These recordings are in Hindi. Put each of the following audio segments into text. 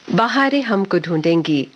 बहारें हमको ढूंढेंगी।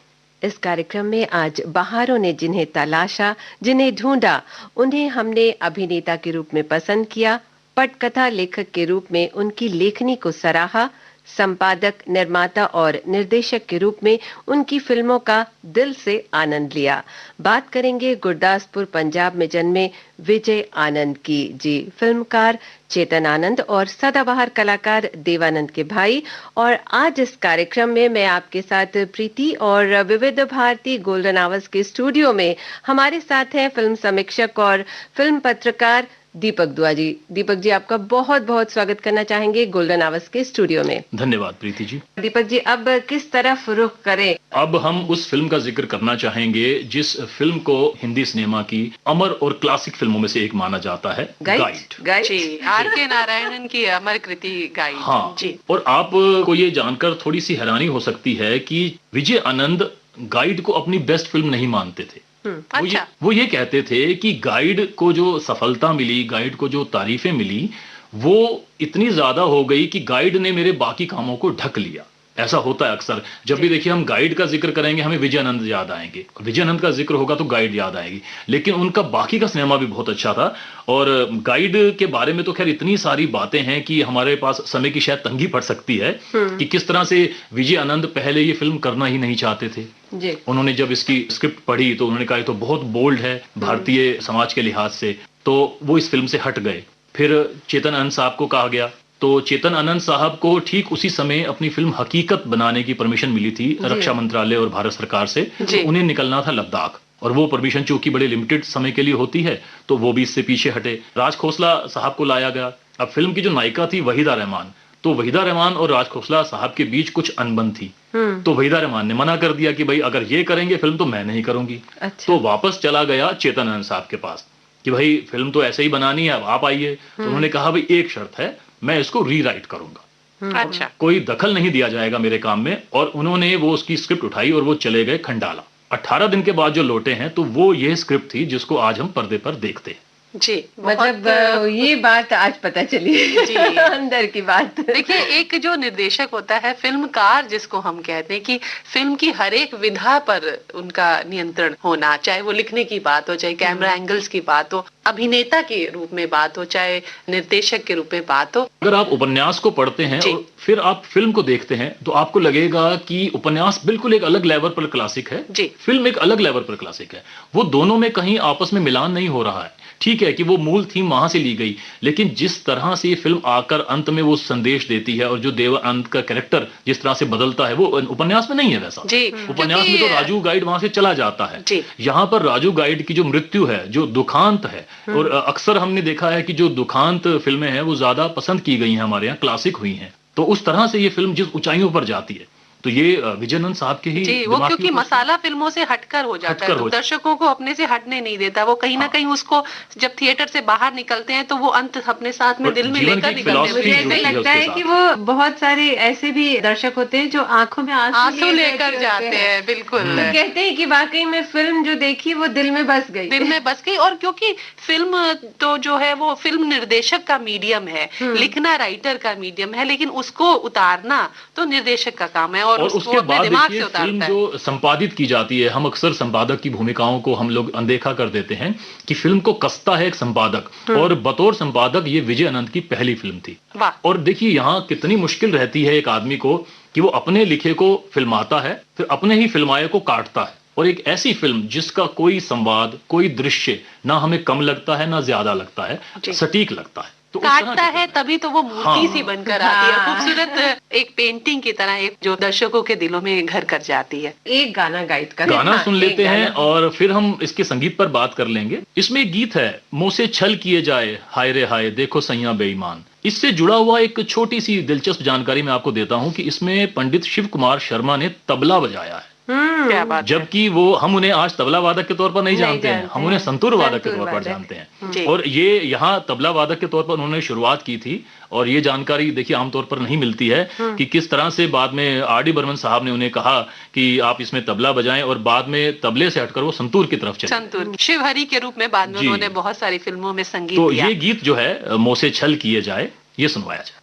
इस कार्यक्रम में आज बहारों ने जिन्हें तलाशा, जिन्हें ढूंढा, उन्हें हमने अभिनेता के रूप में पसंद किया, पटकथा लेखक के रूप में उनकी लेखनी को सराहा, संपादक, निर्माता और निर्देशक के रूप में उनकी फिल्मों का दिल से आनंद लिया। बात करेंगे गुरदासपुर पंजाब में जन्मे विजय आनंद की। जी, फिल्मकार चेतन आनंद और सदाबहार कलाकार देवानंद के भाई। और आज इस कार्यक्रम में मैं आपके साथ प्रीति और विविध भारती गोल्डन आवर्स के स्टूडियो में हमारे साथ हैं फिल्म समीक्षक और फिल्म पत्रकार दीपक दुआ जी। दीपक जी, आपका बहुत बहुत स्वागत करना चाहेंगे गोल्डन आवर्स के स्टूडियो में। धन्यवाद प्रीति जी। दीपक जी, अब किस तरफ रुख करें? अब हम उस फिल्म का जिक्र करना चाहेंगे जिस फिल्म को हिंदी सिनेमा की अमर और क्लासिक फिल्मों में से एक माना जाता है, गाइड। जी, आर.के. नारायणन की अमर कृति गाइड। हाँ जी। और आपको ये जानकर थोड़ी सी हैरानी हो सकती है कि विजय आनंद गाइड को अपनी बेस्ट फिल्म नहीं मानते थे। अच्छा। वो ये कहते थे कि गाइड को जो सफलता मिली, गाइड को जो तारीफें मिली, वो इतनी ज्यादा हो गई कि गाइड ने मेरे बाकी कामों को ढक लिया। ऐसा होता है अक्सर, जब भी देखिए हम गाइड का जिक्र करेंगे हमें विजय आनंद याद आएंगे, विजय आनंद का जिक्र होगा तो गाइड याद आएगी। लेकिन उनका बाकी का सिनेमा भी बहुत अच्छा था। और गाइड के बारे में तो खैर इतनी सारी बातें हैं कि हमारे पास समय की शायद तंगी पड़ सकती है कि किस तरह से विजय आनंद पहले ये फिल्म करना ही नहीं चाहते थे जी। उन्होंने जब इसकी स्क्रिप्ट पढ़ी तो उन्होंने कहा ये तो बहुत बोल्ड है भारतीय समाज के लिहाज से, तो वो इस फिल्म से हट गए। फिर चेतन आनंद साहब को कहा गया, तो चेतन आनंद साहब को ठीक उसी समय अपनी फिल्म हकीकत बनाने की परमिशन मिली थी रक्षा मंत्रालय और भारत सरकार से। तो उन्हें निकलना था लद्दाख, और वो परमिशन चूंकि बड़े लिमिटेड समय के लिए होती है तो वो भी इससे पीछे हटे। राज खोसला साहब को लाया गया। अब फिल्म की जो नायिका थी वहीदा रहमान, तो वहीदा रहमान और राज खोसला साहब के बीच कुछ अनबन थी। तो वहीदा रहमान ने मना कर दिया कि भाई अगर ये करेंगे फिल्म तो मैं नहीं करूंगी। अच्छा। तो वापस चला गया चेतन आनंद साहब के पास कि भाई फिल्म तो ऐसे ही बनानी है, अब आप आइए। तो उन्होंने कहा भाई एक शर्त है, मैं इसको रीराइट करूंगा। अच्छा। कोई दखल नहीं दिया जाएगा मेरे काम में। और उन्होंने वो उसकी स्क्रिप्ट उठाई और वो चले गए खंडाला। 18 दिन के बाद जो लौटे हैं तो वो ये स्क्रिप्ट थी जिसको आज हम पर्दे पर देखते हैं। जी, मतलब ये बात आज पता चली जी। अंदर की बात। देखिए, एक जो निर्देशक होता है, फिल्मकार जिसको हम कहते हैं, कि फिल्म की हर एक विधा पर उनका नियंत्रण होना, चाहे वो लिखने की बात हो, चाहे कैमरा एंगल्स की बात हो, अभिनेता के रूप में बात हो, चाहे निर्देशक के रूप में बात हो। अगर आप उपन्यास को पढ़ते हैं और फिर आप फिल्म को देखते हैं तो आपको लगेगा कि उपन्यास बिल्कुल एक अलग लेवल पर क्लासिक है, फिल्म एक अलग लेवल पर क्लासिक है। वो दोनों में कहीं आपस में मिलान नहीं हो रहा है। ठीक है कि वो मूल थीम वहां से ली गई, लेकिन जिस तरह से ये फिल्म आकर अंत में वो संदेश देती है और जो देवानंद का कैरेक्टर जिस तरह से बदलता है वो उपन्यास में नहीं है वैसा। उपन्यास में तो राजू गाइड वहां से चला जाता है। यहाँ पर राजू गाइड की जो मृत्यु है, जो दुखांत है, और अक्सर हमने देखा है कि जो दुखांत फिल्में हैं वो ज्यादा पसंद की गई हैं, हमारे यहाँ क्लासिक हुई हैं। तो उस तरह से ये फिल्म जिस ऊंचाइयों पर जाती है तो ये विजय आनंद साहब के ही वो क्योंकि मसाला फिल्मों से हटकर हो जाता है, तो दर्शकों को अपने से हटने नहीं देता। वो कहीं ना कहीं उसको जब थिएटर से बाहर निकलते हैं तो वो अंत अपने साथ में दिल में लेकर निकलते हैं। मुझे ऐसा लगता है कि वो बहुत सारे ऐसे भी दर्शक होते हैं जो आंखों में आंसू लेकर जाते हैं। बिल्कुल, तो कहते हैं कि वाकई में फिल्म जो देखी वो दिल में बस गई। और क्योंकि फिल्म तो जो है वो फिल्म निर्देशक का मीडियम है, लिखना राइटर का मीडियम है, लेकिन उसको उतारना तो निर्देशक का काम है। और उसके बाद देखिए फिल्म जो संपादित की जाती है, हम अक्सर संपादक की भूमिकाओं को हम लोग अनदेखा कर देते हैं कि फिल्म को कसता है एक संपादक, और बतौर संपादक ये विजय आनंद की पहली फिल्म थी। और देखिए यहाँ कितनी मुश्किल रहती है एक आदमी को कि वो अपने लिखे को फिल्माता है, फिर अपने ही फिल्माए को काटता है। और एक ऐसी फिल्म जिसका कोई संवाद, कोई दृश्य ना हमें कम लगता है ना ज्यादा लगता है, सटीक लगता है, तो काटता है तभी तो वो मूर्ति सी बनकर आती है, खूबसूरत एक पेंटिंग की तरह, एक जो दर्शकों के दिलों में घर कर जाती है। एक गाना गाइड का गाना सुन लेते हैं और फिर हम इसके संगीत पर बात कर लेंगे। इसमें एक गीत है, मुंह से छल किए जाए हाय रे हाय देखो सैया बेईमान। इससे जुड़ा हुआ एक छोटी सी दिलचस्प जानकारी मैं आपको देता हूं कि इसमें पंडित शिव कुमार शर्मा ने तबला बजाया है। क्या बात, जबकि वो हम उन्हें आज तबला वादक के तौर पर नहीं जानते हैं, हम उन्हें संतूर वादक के तौर पर जानते हैं। और ये यहाँ तबला वादक के तौर पर उन्होंने शुरुआत की थी। और ये जानकारी देखिए आमतौर पर नहीं मिलती है कि किस तरह से बाद में आर.डी. बर्मन साहब ने उन्हें कहा कि आप इसमें तबला बजाएं, और बाद में तबले से हटकर वो संतूर की तरफ चले। संतूर शिवहरी के रूप में बाद में उन्होंने बहुत सारी फिल्मों में संगीत तो दिया। ये गीत जो है मुंह से छल किए जाए, ये सुनवाया जाए।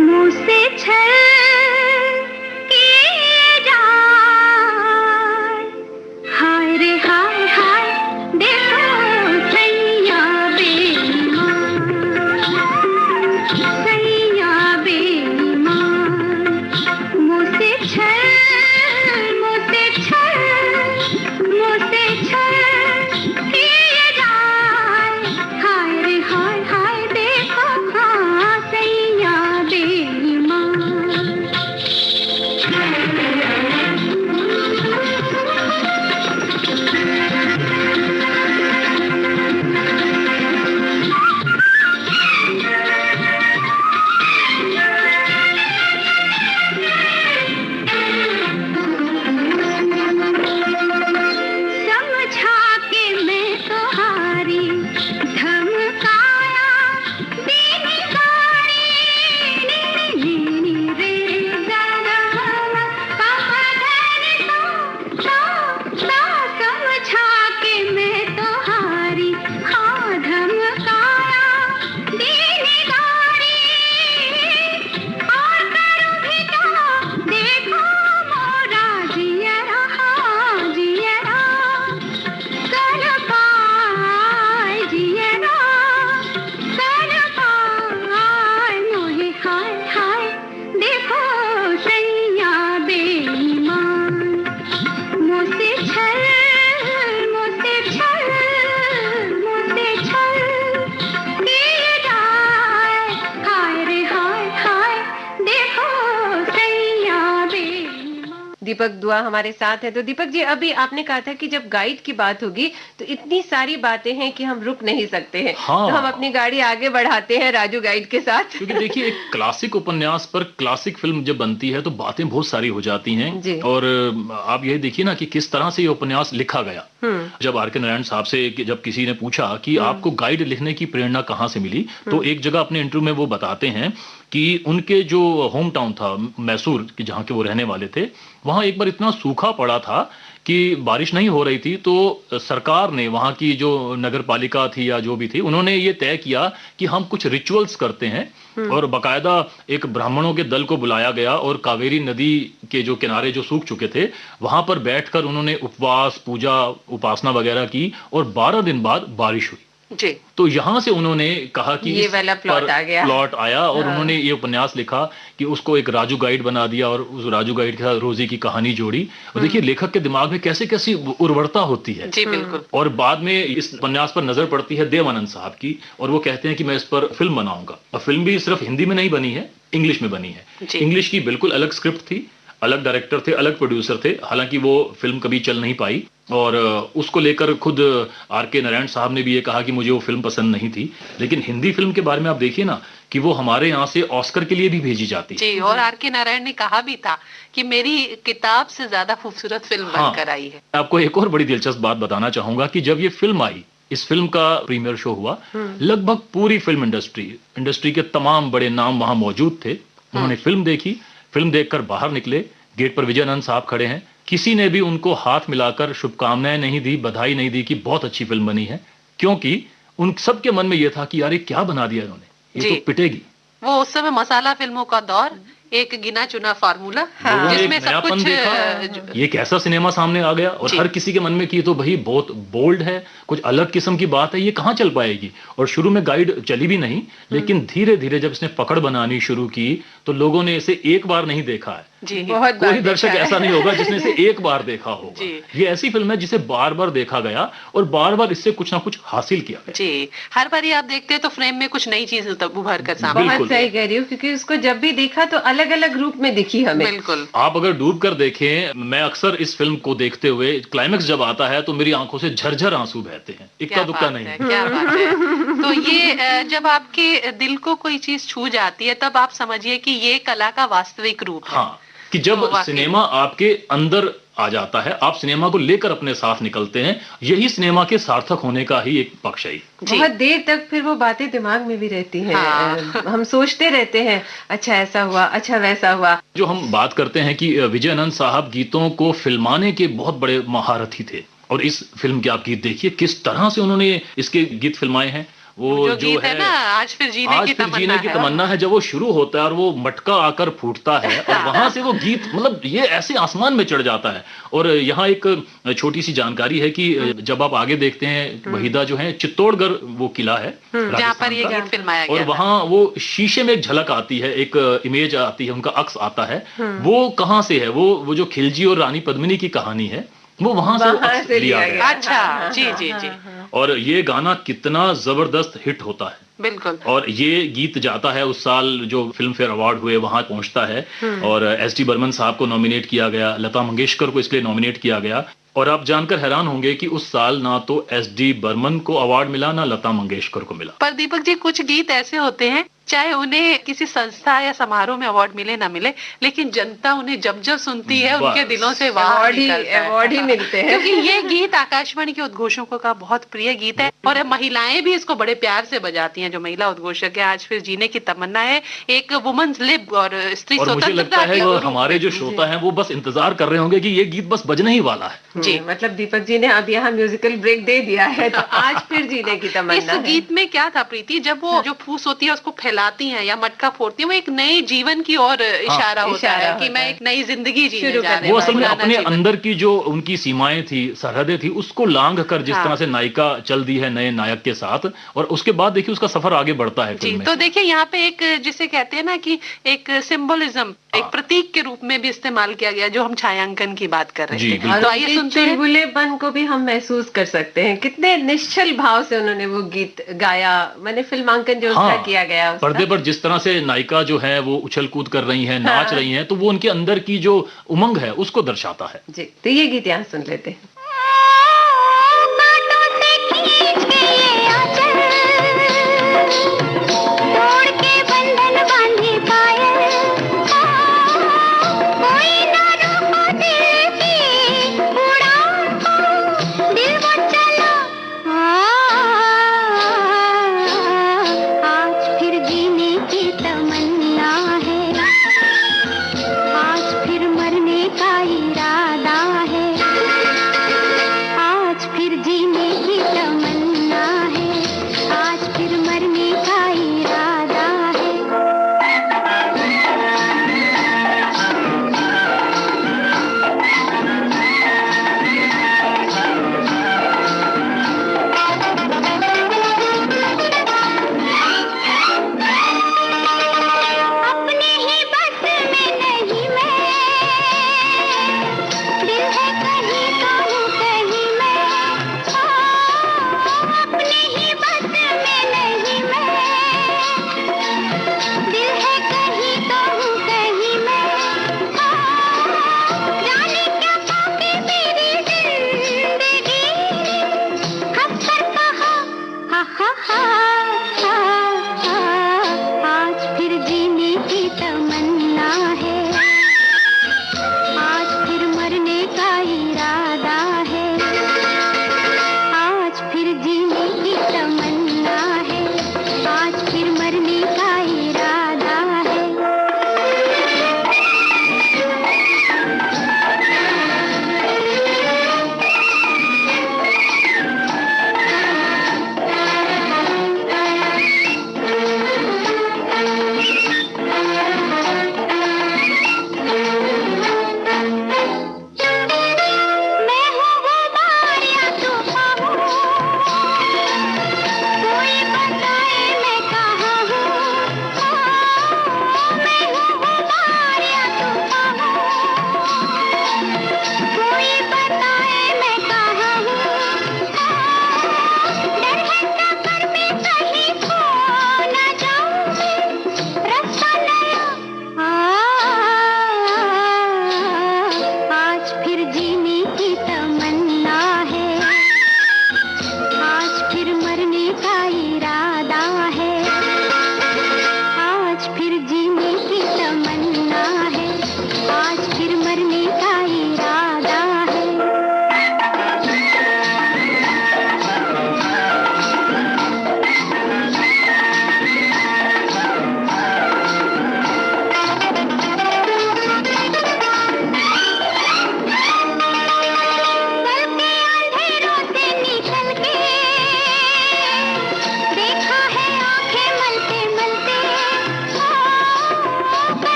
मुंह से दीपक दुआ हमारे साथ है। तो दीपक जी, अभी आपने कहा था कि जब गाइड की बात होगी तो इतनी सारी बातें हैं कि हम रुक नहीं सकते हैं। हाँ। तो हम अपनी गाड़ी आगे बढ़ाते हैं राजू गाइड के साथ। क्योंकि देखिए, एक क्लासिक उपन्यास पर क्लासिक फिल्म जब बनती है तो बातें बहुत सारी हो जाती हैं। और आप ये देखिए ना कि किस तरह से ये उपन्यास लिखा गया। जब आर के नारायण साहब से जब किसी ने पूछा कि आपको गाइड लिखने की प्रेरणा कहाँ से मिली, तो एक जगह अपने इंटरव्यू में वो बताते हैं कि उनके जो होम टाउन था मैसूर, जहाँ के वो रहने वाले थे, वहां एक बार इतना सूखा पड़ा था कि बारिश नहीं हो रही थी। तो सरकार ने, वहां की जो नगर पालिका थी या जो भी थी, उन्होंने ये तय किया कि हम कुछ रिचुअल्स करते हैं। और बकायदा एक ब्राह्मणों के दल को बुलाया गया और कावेरी नदी के जो किनारे जो सूख चुके थे वहां पर बैठकर उन्होंने उपवास, पूजा, उपासना वगैरह की और 12 दिन बाद बारिश हुई जी। तो यहां से उन्होंने कहा कि ये वाला प्लॉट आ गया, प्लॉट आया और उन्होंने ये उपन्यास लिखा कि उसको एक राजू गाइड बना दिया और उस राजू गाइड के साथ रोजी की कहानी जोड़ी। और देखिए लेखक के दिमाग में कैसे कैसी उर्वरता होती है। जी बिल्कुल। और बाद में इस उपन्यास पर नजर पड़ती है देव आनंद साहब की, और वो कहते हैं कि मैं इस पर फिल्म बनाऊंगा। और फिल्म भी सिर्फ हिंदी में नहीं बनी है, इंग्लिश में बनी है। इंग्लिश की बिल्कुल अलग स्क्रिप्ट थी, अलग डायरेक्टर थे, अलग प्रोड्यूसर थे। हालांकि वो फिल्म कभी चल नहीं पाई और उसको लेकर खुद आर के नारायण साहब ने भी ये कहा कि मुझे वो फिल्म पसंद नहीं थी। लेकिन हिंदी फिल्म के बारे में आप देखिए ना कि वो हमारे यहाँ से ऑस्कर के लिए भी भेजी जाती है। जी, और आर के नारायण ने कहा भी था कि मेरी किताब से ज्यादा खूबसूरत फिल्म बनकर आई है। आपको एक और बड़ी दिलचस्प बात बताना चाहूंगा कि जब ये फिल्म आई, इस फिल्म का प्रीमियर शो हुआ, लगभग पूरी फिल्म इंडस्ट्री के तमाम बड़े नाम वहां मौजूद थे। उन्होंने फिल्म देखी, फिल्म देखकर बाहर निकले, गेट पर विजयानंद साहब खड़े हैं, किसी ने भी उनको हाथ मिलाकर शुभकामनाएं नहीं दी, बधाई नहीं दी कि बहुत अच्छी फिल्म बनी है। क्योंकि उन सबके मन में यह था कि यार ये क्या बना दिया इन्होंने, ये तो पिटेगी। वो उस समय मसाला फिल्मों का दौर, एक गिना चुना फार्मूला, जिसमें सब कुछ देखा, ये कैसा सिनेमा सामने आ गया। और हर किसी के मन में कि तो भाई बहुत बोल्ड है, कुछ अलग किस्म की बात है, ये कहाँ चल पाएगी। और शुरू में गाइड चली भी नहीं, लेकिन धीरे धीरे जब इसने पकड़ बनानी शुरू की तो लोगों ने इसे एक बार नहीं देखा है। जी, कोई दर्शक ऐसा नहीं होगा जिसने इसे एक बार देखा होगा। ये ऐसी फिल्म है जिसे बार बार देखा गया और बार बार इससे कुछ ना कुछ हासिल किया गया। जी, हर बार आप देखते हैं तो फ्रेम में कुछ नई चीज उभर कर सामने। बहुत सही कह रही हूँ, क्योंकि उसको जब भी देखा तो अलग अलग रूप में दिखी हमें। बिल्कुल। आप अगर डूब कर देखें, मैं अक्सर इस फिल्म को देखते हुए क्लाइमेक्स जब आता है तो मेरी आंखों से झरझर आंसू बहते हैं, इक्का दुक्का नहीं। क्या बात है। तो ये जब आपके दिल को कोई चीज छू जाती है तब आप समझिए कि ये कला का वास्तविक रूप है। हाँ, कि जब सिनेमा आपके अंदर आ जाता है, आप सिनेमा को लेकर अपने साथ निकलते हैं, यही सिनेमा के सार्थक होने का ही एक पक्ष है। बहुत देर तक फिर वो बातें दिमाग में भी रहती हैं। हम सोचते रहते हैं, अच्छा ऐसा हुआ, अच्छा वैसा हुआ। जो हम बात करते हैं कि विजयानंद साहब गीतों को फिल्माने के बहुत बड़े महारथी थे, और इस फिल्म के आप गीत देखिए किस तरह से उन्होंने इसके गीत फिल्माए हैं। वो जो है ना, आज फिर जीने की तमन्ना है, जब वो शुरू होता है और वो मटका आकर फूटता है और वहां से वो गीत, मतलब ये ऐसे आसमान में चढ़ जाता है। और यहाँ एक छोटी सी जानकारी है कि जब आप आगे देखते हैं, वहीदा जो है, चित्तौड़गढ़ वो किला है जहाँ पर ये गीत फिल्माया गया, और वहां वो शीशे में एक झलक आती है, एक इमेज आती है, उनका अक्स आता है। वो कहाँ से है? वो जो खिलजी और रानी पद्मिनी की कहानी है, वो वहां से लिया गया। अच्छा, जी जी जी। और ये गाना कितना जबरदस्त हिट होता है। बिल्कुल। और ये गीत जाता है उस साल जो फिल्म फेयर अवार्ड हुए वहां पहुंचता है, और एस.डी. बर्मन साहब को नॉमिनेट किया गया, लता मंगेशकर को इसलिए नॉमिनेट किया गया। और आप जानकर हैरान होंगे कि उस साल ना तो एस.डी. बर्मन को अवार्ड मिला, ना लता मंगेशकर को मिला। पर दीपक जी, कुछ गीत ऐसे होते हैं, चाहे उन्हें किसी संस्था या समारोह में अवार्ड मिले ना मिले, लेकिन जनता उन्हें जब जब सुनती है उनके दिलों से अवार्ड ही मिलते हैं। क्योंकि ये गीत आकाशवाणी के उद्घोषकों का बहुत प्रिय गीत है, और महिलाएं भी इसको बड़े प्यार से बजाती हैं। जो महिला उद्घोषक है, आज फिर जीने की तमन्ना है, एक वुमेन्स लिब और स्त्री स्वतंत्रता। मुझे लगता है हमारे जो श्रोता हैं वो बस इंतजार कर रहे होंगे कि ये गीत बस बजने ही वाला है। जी, मतलब दीपक जी ने अब यहाँ म्यूजिकल ब्रेक दे दिया है, तो आज फिर जीने की तमन्ना। इस गीत में क्या था प्रीति, जब वो जो फूस होती है उसको फैलाती हैं या मटका फोड़ती है, वो एक नए जीवन की ओर इशारा होता है कि मैं एक नई जिंदगी जीने जा रही हूं। वो असल में अपने अंदर की जो उनकी सीमाएं थी, सरहदें थी, उसको लांघ कर जिस तरह से नायिका चल दी है नए नायक के साथ, और उसके बाद देखिए उसका सफर आगे बढ़ता है फिल्म में। तो देखिए यहाँ पे एक, जिसे कहते हैं ना कि एक सिंबोलिज्म, एक प्रतीक के रूप में भी इस्तेमाल किया गया, जो हम छायांकन की बात कर रहे थे। तो आइए सुनते हैं। चुलबुलेपन को भी हम महसूस कर सकते हैं, कितने निश्चल भाव से उन्होंने वो गीत गाया। मैंने फिल्मांकन जो उसका किया गया, पर्दे पर जिस तरह से नायिका जो है वो उछल कूद कर रही है, नाच रही है, तो वो उनके अंदर की जो उमंग है उसको दर्शाता है। जी, तो ये गीत यहाँ सुन लेते हैं।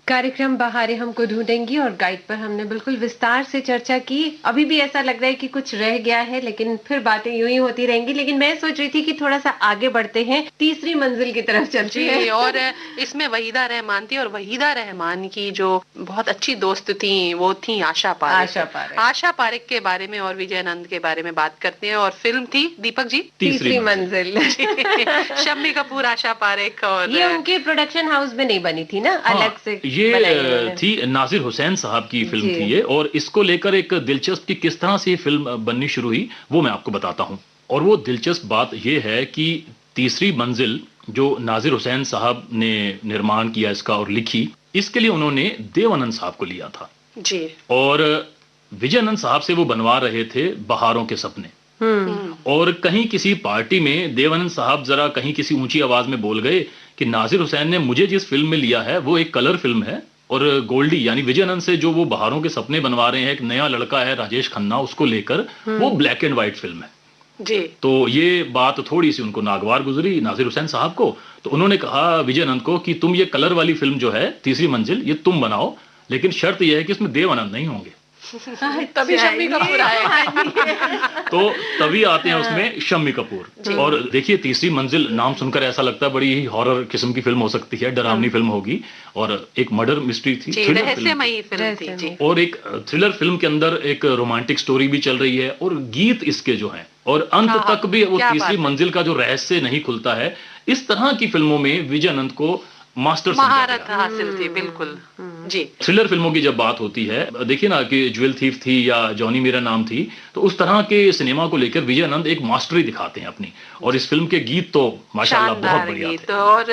कार्यक्रम बहारें हमको ढूंढेंगी और गाइड पर हमने बिल्कुल विस्तार से चर्चा की। अभी भी ऐसा लग रहा है कि कुछ रह गया है, लेकिन फिर बातें यूं ही होती रहेंगी। लेकिन मैं सोच रही थी कि थोड़ा सा आगे बढ़ते हैं, तीसरी मंजिल की तरफ चलते हैं। और इसमें वहीदा रहमान थी, और वहीदा रहमान की जो बहुत अच्छी दोस्त थी वो थी आशा पारेख। आशा पारेख के बारे में और विजय आनंद के बारे में बात करते हैं। और फिल्म थी दीपक जी तीसरी मंजिल। शम्मी कपूर, आशा पारेख, और ये उनके प्रोडक्शन हाउस में नहीं बनी थी ना, अलग से ये थी नाजिर हुसैन साहब की फिल्म थी ये। और इसको लेकर एक दिलचस्प कि किस तरह से ये फिल्म बननी शुरू हुई वो मैं आपको बताता हूँ। और वो दिलचस्प बात ये है कि तीसरी मंजिल जो नाजिर हुसैन साहब ने निर्माण किया इसका और लिखी, इसके लिए उन्होंने देव आनंद साहब को लिया था जी। और विजय आनंद साहब से वो बनवा रहे थे बहारों के सपने। और कहीं किसी पार्टी में देवानंद साहब जरा कहीं किसी ऊंची आवाज में बोल गए कि नाजिर हुसैन ने मुझे जिस फिल्म में लिया है वो एक कलर फिल्म है, और गोल्डी यानी विजय आनंद से जो वो बहारों के सपने बनवा रहे हैं, एक नया लड़का है राजेश खन्ना, उसको लेकर वो ब्लैक एंड व्हाइट फिल्म है। जी। तो ये बात थोड़ी सी उनको नागवार गुजरी नासिर हुसैन साहब को, तो उन्होंने कहा विजय आनंद को कि तुम ये कलर वाली फिल्म जो है तीसरी मंजिल ये तुम बनाओ, लेकिन शर्त यह है कि इसमें देव आनंद नहीं होंगे। तभी शम्मी कपूर आए। तो तभी आते हैं उसमें शम्मी कपूर। और देखिए तीसरी मंजिल नाम सुनकर ऐसा लगता है बड़ी ही हॉरर किस्म की फिल्म हो सकती है, डरावनी फिल्म होगी, और एक मर्डर मिस्ट्री थी, रहस्यमयी फिल्म थी जी। और एक थ्रिलर फिल्म के अंदर एक रोमांटिक स्टोरी भी चल रही है, और गीत इसके जो हैं और अंत तक भी वो तीसरी मंजिल का जो रहस्य नहीं खुलता है। इस तरह की फिल्मों में विजय आनंद को मास्टर महारत हासिल थी। बिल्कुल जी। थ्रिलर फिल्मों की जब बात होती है, देखिए ना कि ज्वेल थीफ थी या जॉनी मेरा नाम थी, तो उस तरह के सिनेमा को लेकर विजय आनंद एक मास्टरी दिखाते हैं अपनी, और इस फिल्म के गीत तो माशाल्लाह बहुत बढ़िया थे। और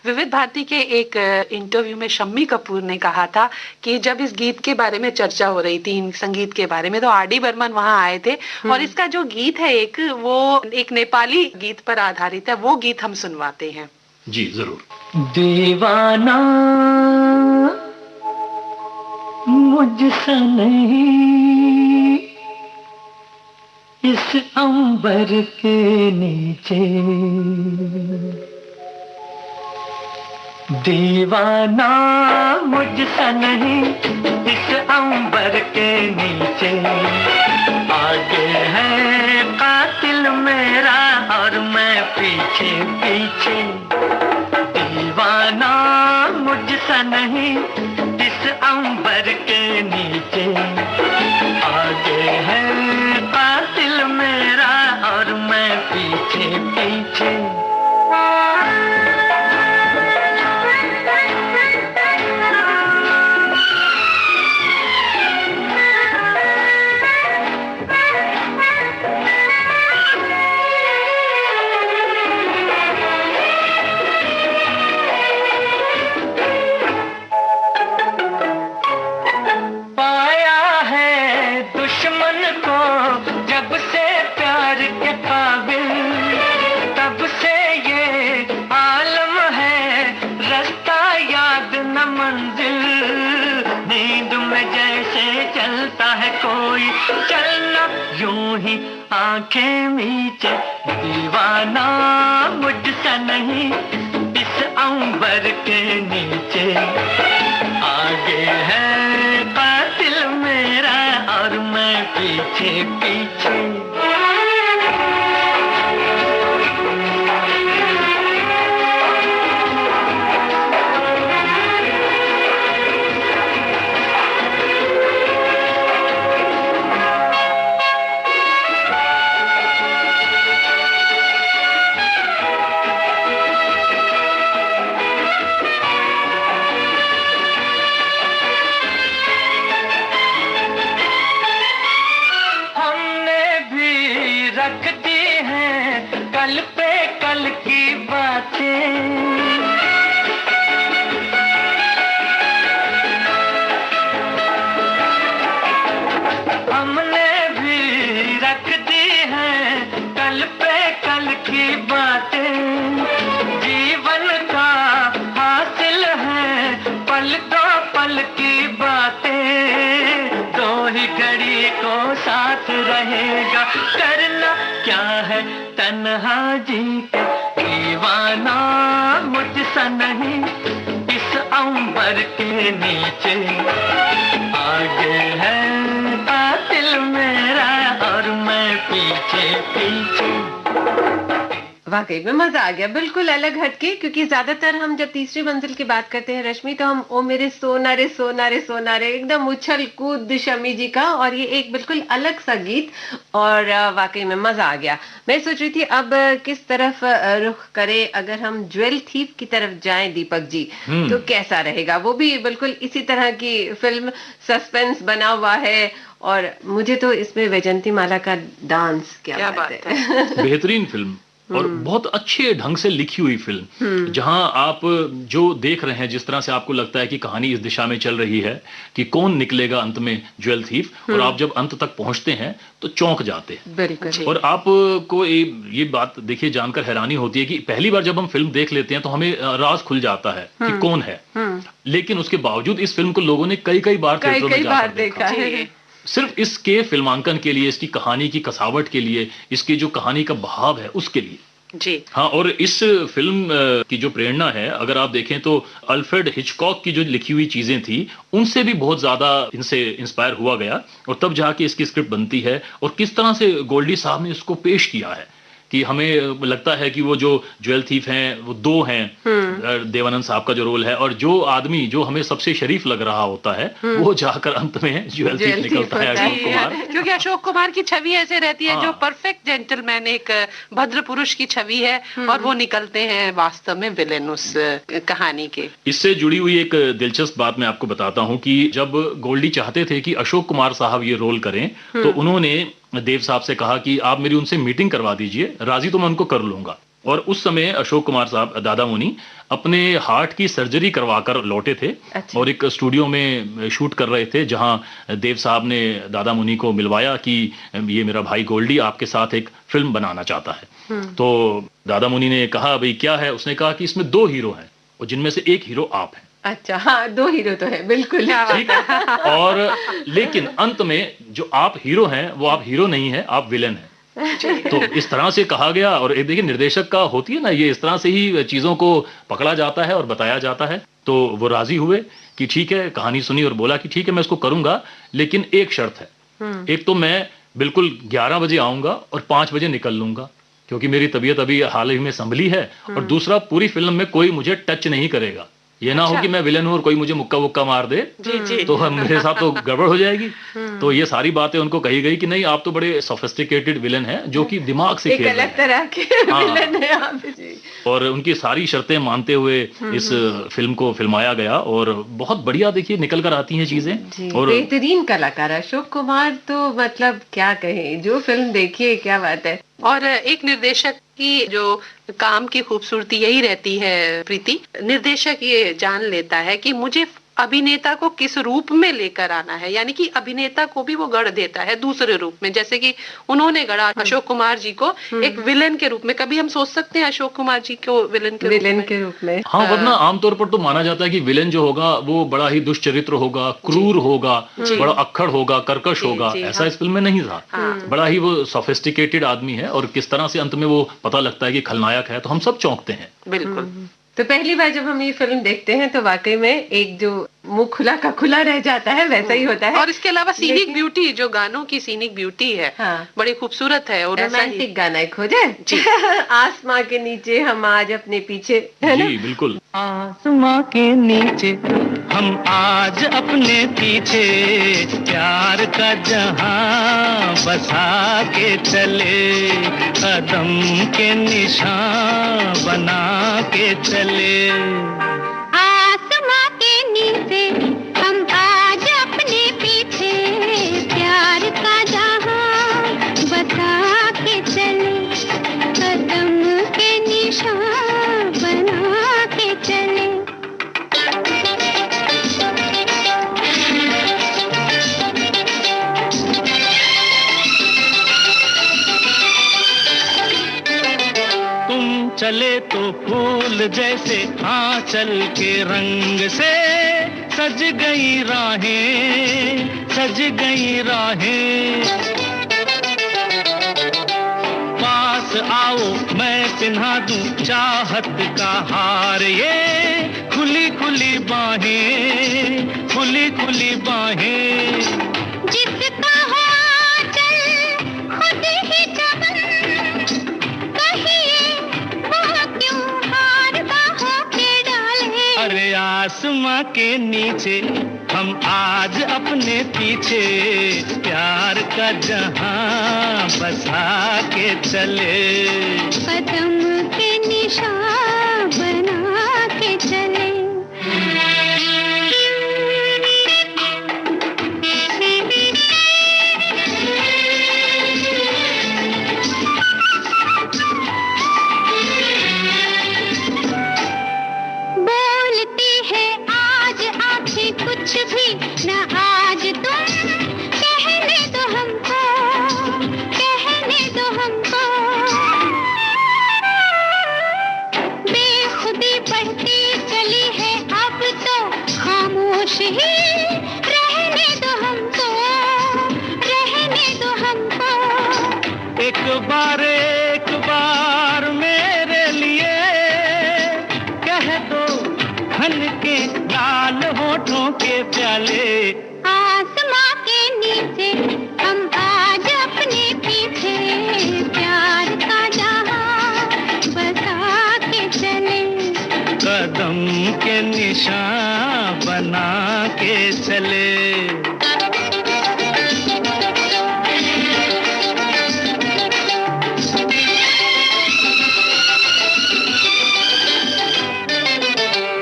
विविध भारती के एक इंटरव्यू में शम्मी कपूर ने कहा था कि जब इस गीत के बारे में चर्चा हो रही थी, संगीत के बारे में, तो आर.डी. बर्मन वहां आए थे, और इसका जो गीत है वो एक नेपाली गीत पर आधारित है। वो गीत हम सुनवाते हैं जी जरूर। दीवाना मुझसे नहीं इस अंबर के नीचे, दीवाना मुझसे नहीं इस अंबर के नीचे, आगे है कातिल मेरा और मैं पीछे पीछे, दीवाना मुझसे नहीं इस अंबर के नीचे, आगे है कातिल मेरा और मैं पीछे पीछे। कोई चलना यूं ही आंखें मीचे, दीवाना मुझसे नहीं इस अंबर के नीचे, आगे है कातिल मेरा और मैं पीछे पीछे। रहेगा करना क्या है तन्हा जी के, दीवाना मुझसे नहीं इस अंबर के नीचे, आगे है कातिल मेरा और मैं पीछे पीछे। वाकई में मजा आ गया, बिल्कुल अलग हटके, क्योंकि ज्यादातर हम जब तीसरी मंजिल की बात करते हैं रश्मि, तो हम ओ मेरे सोनारे सोनारे सोनारे एकदम उछल कूद शमी जी का, और ये एक बिल्कुल अलग सा गीत, और वाकई में मजा आ गया। मैं सोच रही थी अब किस तरफ रुख करें, अगर हम ज्वेल थीफ की तरफ जाएं दीपक जी, तो कैसा रहेगा? वो भी बिल्कुल इसी तरह की फिल्म, सस्पेंस बना हुआ है, और मुझे तो इसमें वैजंती माला का डांस क्या बात है। बेहतरीन फिल्म और बहुत अच्छे ढंग से लिखी हुई फिल्म, जहां आप जो देख रहे हैं, जिस तरह से आपको लगता है कि कहानी इस दिशा में चल रही है कि कौन निकलेगा अंत में ज्वेल थीफ, और आप जब अंत तक पहुंचते हैं तो चौंक जाते हैं। बिल्कुल। और आपको ये बात देखिए जानकर हैरानी होती है कि पहली बार जब हम फिल्म देख लेते हैं तो हमें राज खुल जाता है कि कौन है, लेकिन उसके बावजूद इस फिल्म को लोगों ने कई बार थिएटरों में जाकर देखा है। सिर्फ इसके फिल्मांकन के लिए, इसकी कहानी की कसावट के लिए, इसकी जो कहानी का बहाव है उसके लिए। जी हाँ, और इस फिल्म की जो प्रेरणा है, अगर आप देखें तो अल्फ्रेड हिचकॉक की जो लिखी हुई चीजें थी उनसे भी बहुत ज्यादा इनसे इंस्पायर हुआ गया, और तब जाके इसकी स्क्रिप्ट बनती है। और किस तरह से गोल्डी साहब ने इसको पेश किया है कि हमें लगता है कि वो जो ज्वेल थीफ हैं वो दो हैं, देवानंद साहब का जो रोल है, और जो आदमी जो हमें सबसे शरीफ लग रहा होता है वो जाकर अंत में ज्वेल थीफ निकलता है, अशोक कुमार। क्योंकि अशोक कुमार की छवि ऐसे रहती है जो परफेक्ट जेंटलमैन, एक भद्र पुरुष की छवि है, और वो निकलते हैं वास्तव में विलेन उस कहानी के। इससे जुड़ी हुई एक दिलचस्प बात मैं आपको बताता हूँ कि जब गोल्डी चाहते थे कि अशोक कुमार साहब ये रोल करें, तो उन्होंने देव साहब से कहा कि आप मेरी उनसे मीटिंग करवा दीजिए, राजी तो मैं उनको कर लूंगा। और उस समय अशोक कुमार साहब, दादा मुनि, अपने हार्ट की सर्जरी करवाकर लौटे थे। अच्छा। और एक स्टूडियो में शूट कर रहे थे जहां देव साहब ने दादा मुनि को मिलवाया कि ये मेरा भाई गोल्डी आपके साथ एक फिल्म बनाना चाहता है। तो दादा मुनि ने कहा भाई क्या है? उसने कहा कि इसमें 2 हीरो हैं और जिनमें से एक हीरो आप हैं। अच्छा, हाँ, 2 हीरो तो है, बिल्कुल ठीक। और लेकिन अंत में जो आप हीरो हैं वो आप हीरो नहीं है, आप विलेन हैं। तो इस तरह से कहा गया। और एक देखिए निर्देशक का होती है ना, ये इस तरह से ही चीजों को पकड़ा जाता है और बताया जाता है। तो वो राजी हुए कि ठीक है, कहानी सुनी और बोला कि ठीक है मैं इसको करूंगा, लेकिन एक शर्त है। एक तो मैं बिल्कुल 11 बजे आऊंगा और 5 बजे निकल लूंगा, क्योंकि मेरी तबीयत अभी हाल ही में संभली है। और दूसरा, पूरी फिल्म में कोई मुझे टच नहीं करेगा। ये ना हो कि मैं विलेन हूं और कोई मुझे मुक्का वुक्का मार दे, तो मेरे साथ तो गड़बड़ हो जाएगी। तो ये सारी बातें उनको कही गई कि नहीं, आप तो बड़े सोफिस्टिकेटेड विलेन हैं जो कि दिमाग से खेल रहे हैं, एक अलग तरह के विलेन हैं आप। और उनकी सारी शर्तें मानते हुए इस फिल्म को फिल्माया गया, और बहुत बढ़िया देखिए निकल कर आती हैं चीजें। और बेहतरीन कलाकार अशोक कुमार, तो मतलब क्या कहें, जो फिल्म देखिए क्या बात है। और एक निर्देशक की जो काम की खूबसूरती यही रहती है प्रीति, निर्देशक ये जान लेता है कि मुझे अभिनेता को किस रूप में लेकर आना है, यानी कि अभिनेता को भी वो गढ़ देता है दूसरे रूप में। जैसे कि उन्होंने गढ़ा अशोक कुमार जी को एक विलेन के रूप में। कभी हम सोच सकते हैं अशोक कुमार जी को विलेन के रूप में? हाँ, वरना आमतौर पर तो माना जाता है कि विलेन जो होगा वो बड़ा ही दुष्चरित्र होगा, क्रूर होगा, बड़ा अक्खड़ होगा, कर्कश होगा। ऐसा इस फिल्म में नहीं था। बड़ा ही वो सोफिस्टिकेटेड आदमी है, और किस तरह से अंत में वो पता लगता है कि खलनायक है, तो हम सब चौंकते हैं। बिल्कुल। तो पहली बार जब हम ये फिल्म देखते हैं तो वाकई में एक जो मुंह खुला का खुला रह जाता है, वैसा ही होता है। और इसके अलावा सीनिक ब्यूटी, जो गानों की सीनिक ब्यूटी है, बड़ी खूबसूरत है। और रोमांटिक गाना एक हो जाए आसमां के नीचे हम आज अपने पीछे, है ना? जी बिल्कुल। आसमां के नीचे हम आज अपने पीछे, प्यार का जहां बसा के चले, कदम के निशान बना के चले। आसमां के नीचे हम आज अपने पीछे, प्यार का जहां बसा के चले, कदम के निशान बना के चले। चले तो फूल जैसे आंचल के रंग से, सज गई राहें, सज गई राहें। पास आओ मैं पिन्हा दूं चाहत का हार, ये खुली खुली बाहें, खुली खुली बाहें। जिसका हो आंचल खुद ही चमन, अरे आसमां के नीचे हम आज अपने पीछे, प्यार का जहां बसा के चले, कदम के निशान बना के चले। कुछ भी न आज तुम, कहने दो हमको, कहने दो हमको। पुकारे एक बार मेरे लिए, कह दो खन के लाल होठों के प्याले। आसमां के नीचे हम आज अपने पीछे प्यार का जहां बसा के चले, कदम के निशान बना के चले।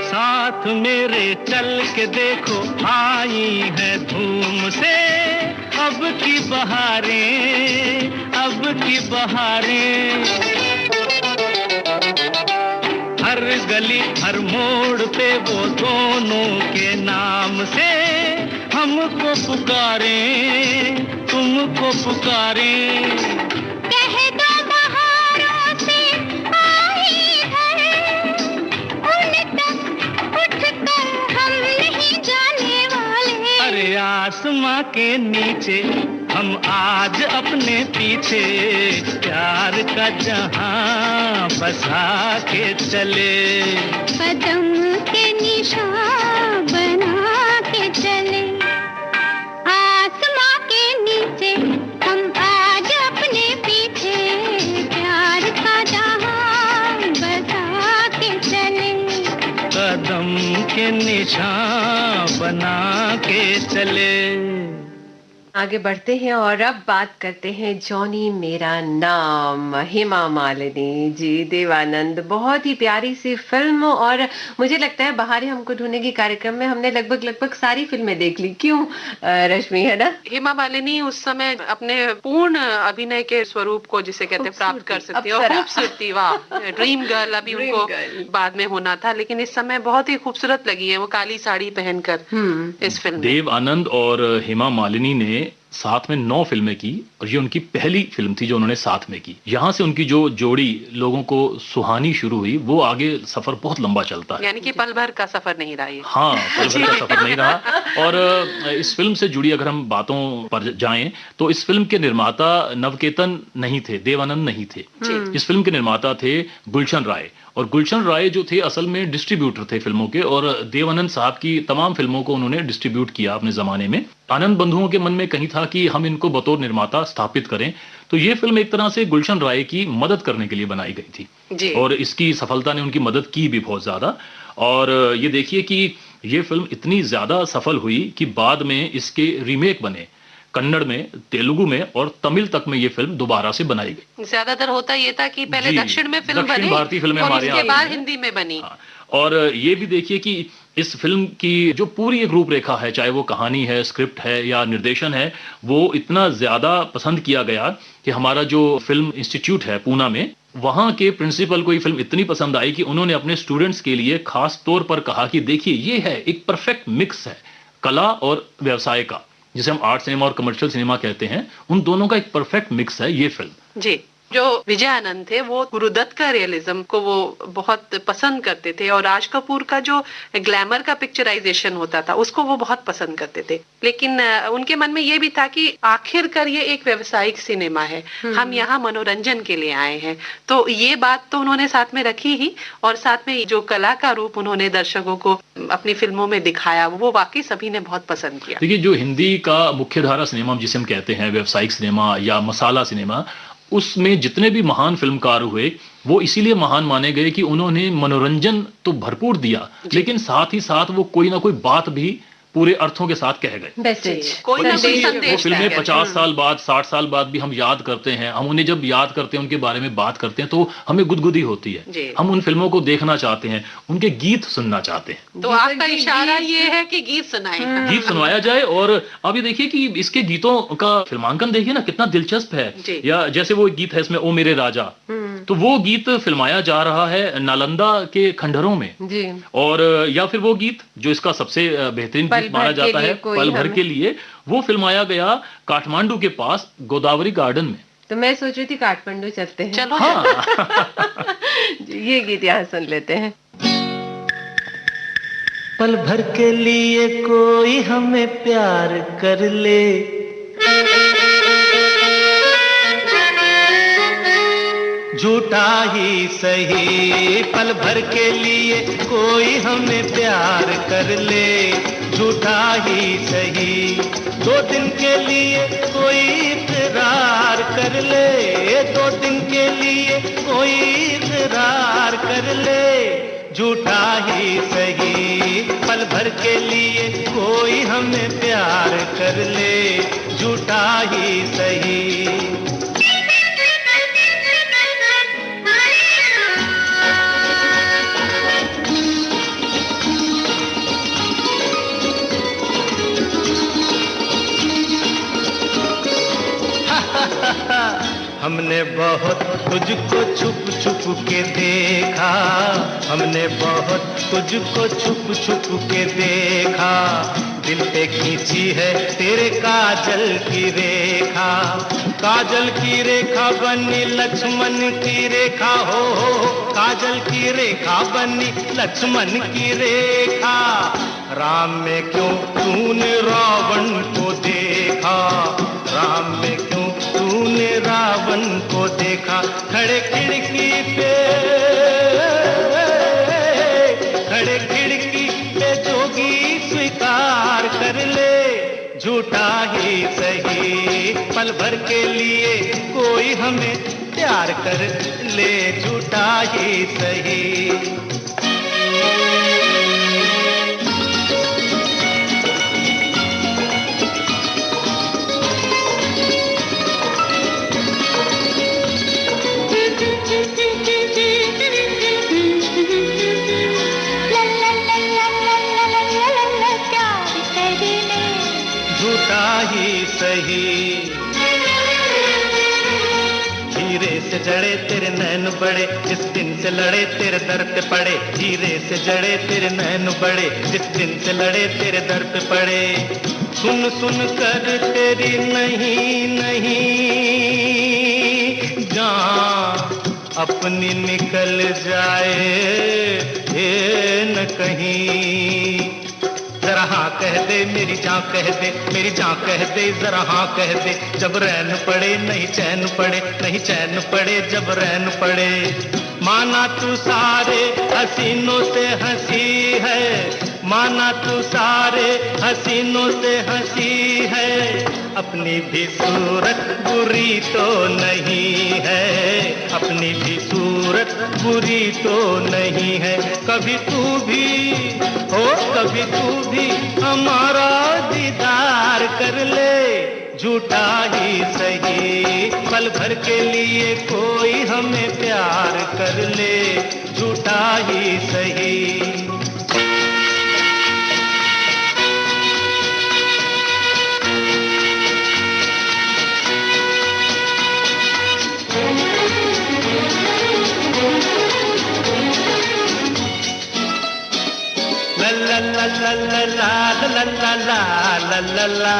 साथ मेरे चल के देखो आई है धूम से अब की बहारें, अब की बहारें। हर गली हर मोड़ पे वो दोनों के नाम से हमको पुकारें, तुमको पुकारें। कह दो बहारों से आई है, उन तक उठकर हम नहीं जाने वाले। अरे आसमां के नीचे हम आज अपने पीछे प्यार का जहां बसा के चले, कदम के निशान बना के चले। आसमां के नीचे हम आज अपने पीछे प्यार का जहां बसा के चले, कदम के निशान बना के चले। आगे बढ़ते हैं और अब बात करते हैं जॉनी मेरा नाम, हेमा मालिनी जी, देवानंद। बहुत ही प्यारी सी फिल्म, और मुझे लगता है बहारें हमको ढूंढने की कार्यक्रम में हमने लगभग सारी फिल्में देख ली। क्यों रश्मि, है ना? हेमा मालिनी उस समय अपने पूर्ण अभिनय के स्वरूप को जिसे कहते हैं प्राप्त कर सकती है, और अप्सरा। खूबसूरती, वाह, ड्रीम गर्ल अभी ड्रीम उनको गर्ल। बाद में होना था, लेकिन इस समय बहुत ही खूबसूरत लगी है वो काली साड़ी पहनकर इस फिल्म में। देव आनंद और हेमा मालिनी ने साथ में 9 फिल्में की, और ये उनकी पहली फिल्म थी जो उन्होंने साथ में की। यहाँ से उनकी जो जोड़ी लोगों को सुहानी शुरू हुई, वो आगे सफर बहुत लंबा चलता है। यानी कि पल भर का सफर नहीं रहा ये। हाँ, पल भर का सफर नहीं रहा। और इस फिल्म से जुड़ी अगर हम बातों पर जाएं तो इस फिल्म के निर्माता नवकेतन नहीं थे, देवानंद नहीं थे। इस फिल्म के निर्माता थे गुलशन राय, और गुलशन राय जो थे असल में डिस्ट्रीब्यूटर थे फिल्मों के, और देवानंद साहब की तमाम फिल्मों को उन्होंने डिस्ट्रीब्यूट किया अपने जमाने में। आनंद बंधुओं के मन में कहीं था कि हम इनको बतौर निर्माता स्थापित करें, तो ये फिल्म एक तरह से गुलशन राय की मदद करने के लिए बनाई गई थी, और इसकी सफलता ने उनकी मदद की भी बहुत ज्यादा। और ये देखिए कि ये फिल्म इतनी ज्यादा सफल हुई कि बाद में इसके रीमेक बने, कन्नड़ में, तेलुगु में और तमिल तक में ये फिल्म दोबारा से बनाई गई। ज्यादातर होता ये था कि पहले दक्षिण में फिल्म दक्षिण बनी, भारतीय फिल्में और हमारे उसके यहाँ बाद बनी। हिंदी में बनी। हाँ, और ये भी देखिए कि इस फिल्म की जो पूरी एक रूपरेखा है, चाहे वो कहानी है, स्क्रिप्ट है या निर्देशन है, वो इतना ज्यादा पसंद किया गया कि हमारा जो फिल्म इंस्टीट्यूट है पूना में, वहां के प्रिंसिपल को ये फिल्म इतनी पसंद आई कि उन्होंने अपने स्टूडेंट्स के लिए खास तौर पर कहा कि देखिए ये है एक परफेक्ट मिक्स है कला और व्यवसाय का, जिसे हम आर्ट सिनेमा और कमर्शियल सिनेमा कहते हैं, उन दोनों का एक परफेक्ट मिक्स है ये फिल्म। जी, जो विजय आनंद थे वो गुरुदत्त का रियलिज्म को वो बहुत पसंद करते थे, और राज कपूर का जो ग्लैमर का पिक्चराइजेशन होता था उसको वो बहुत पसंद करते थे। लेकिन उनके मन में ये भी था कि आखिरकार ये एक व्यावसायिक सिनेमा है, हम यहाँ मनोरंजन के लिए आए हैं। तो ये बात तो उन्होंने साथ में रखी ही, और साथ में जो कला का रूप उन्होंने दर्शकों को अपनी फिल्मों में दिखाया, वो वाकई सभी ने बहुत पसंद किया। देखिए, जो हिंदी का मुख्यधारा सिनेमा जिसे हम कहते हैं, व्यावसायिक सिनेमा या मसाला सिनेमा, उसमें जितने भी महान फिल्मकार हुए वो इसीलिए महान माने गए कि उन्होंने मनोरंजन तो भरपूर दिया, लेकिन साथ ही साथ वो कोई ना कोई बात भी पूरे अर्थों के साथ कह गए। मैसेज, कोई ना कोई वो संदेश फिल्में था। 50 साल बाद, 60 साल बाद भी हम याद करते हैं, हम उन्हें जब याद करते हैं, उनके बारे में बात करते हैं, तो हमें गुदगुदी होती है। हम उन फिल्मों को देखना चाहते हैं, उनके गीत सुनना चाहते हैं। तो आपका इशारा ये है कि गीत सुनाएं, गीत सुनवाया जाए। और अभी देखिए कि इसके गीतों का फिल्मांकन देखिए ना कितना दिलचस्प है। या जैसे वो एक गीत है इसमें, ओ मेरे राजा, तो वो गीत फिल्माया जा रहा है नालंदा के खंडहरों में जी। और या फिर वो गीत जो इसका सबसे बेहतरीन गीत माना जाता है, पल भर के लिए, वो फिल्माया गया काठमांडू के पास गोदावरी गार्डन में। तो मैं सोच रही थी काठमांडू चलते हैं। चलो हाँ। ये गीत यहाँ सुन लेते हैं। पल भर के लिए कोई हमें प्यार कर ले, झूठा ही सही, पल भर के लिए कोई हमें प्यार कर ले, झूठा ही सही। 2 दिन के लिए कोई इकरार कर ले, 2 दिन के लिए कोई इकरार कर ले, झूठा ही सही। पल भर के लिए कोई हमें प्यार कर ले, झूठा ही सही। हमने बहुत तुझको छुप छुप के देखा, हमने बहुत तुझको छुप छुप के देखा, दिल पे खींची है तेरे काजल की रेखा, काजल की रेखा बनी लक्ष्मण की रेखा, हो काजल की रेखा बनी लक्ष्मण की रेखा। राम में क्यों तूने रावण को देखा, राम में क्यों तूने रावण को देखा। खड़े खिड़की पे, खड़े खिड़की पे जोगी स्वीकार कर ले, झूठा ही सही। पल भर के लिए कोई हमें प्यार कर ले, झूठा ही सही। हीरे से जड़े तेरे नैन बड़े, जिस दिन से लड़े तेरे दर पे पड़े, हीरे से जड़े तेरे नैन बड़े, जिस दिन से लड़े तेरे दर पे पड़े। सुन सुन कर तेरी नहीं नहीं जान अपनी निकल जाए ये न कहीं। जरा हाँ कह दे मेरी जान कह दे, मेरी जान कह दे जरा हाँ कह दे। जब रैन पड़े नहीं चैन पड़े, नहीं चैन पड़े जब रैन पड़े। माना तू सारे हसीनों से हंसी है, माना तू सारे हसीनों से हंसी है, अपनी भी सूरत बुरी तो नहीं है, अपनी भी सूरत बुरी तो नहीं है। कभी तू भी हो, कभी तू भी हमारा दीदार कर ले, झूठा ही सही। पल भर के लिए कोई हमें प्यार कर ले, झूठा ही सही। La la la la la la la la la la।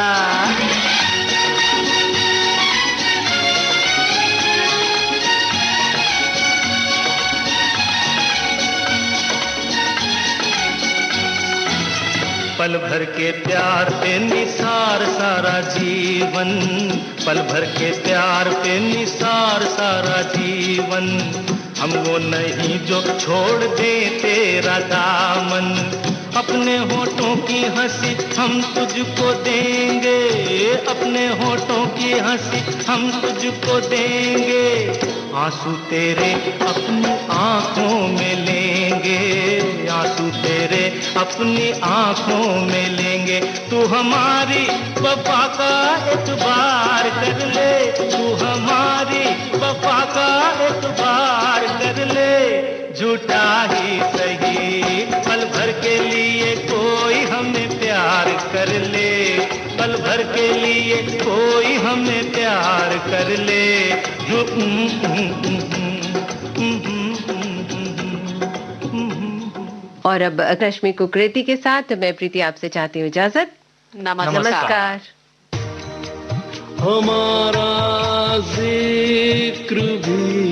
पल भर के प्यार पे निसार सारा जीवन, पल भर के प्यार पे निसार सारा जीवन। हम वो नहीं जो छोड़ दे तेरा दामन, अपने होठों की हंसी हम तुझको देंगे, अपने होठों की हंसी हम तुझको देंगे। आंसू तेरे अपनी आंखों में लेंगे, आंसू तेरे अपनी आंखों में लेंगे। तू हमारी वफा का एतबार कर ले, तू हमारी वफा का एतबार कर ले, झूठा ही सही। पल भर के लिए कोई हमें प्यार कर ले, पल भर के लिए कोई हमें प्यार कर ले। और अब रश्मि कुकरेती के साथ मैं प्रीति आपसे चाहती हूँ इजाजत। नमस्कार। हमारा जिक्र भी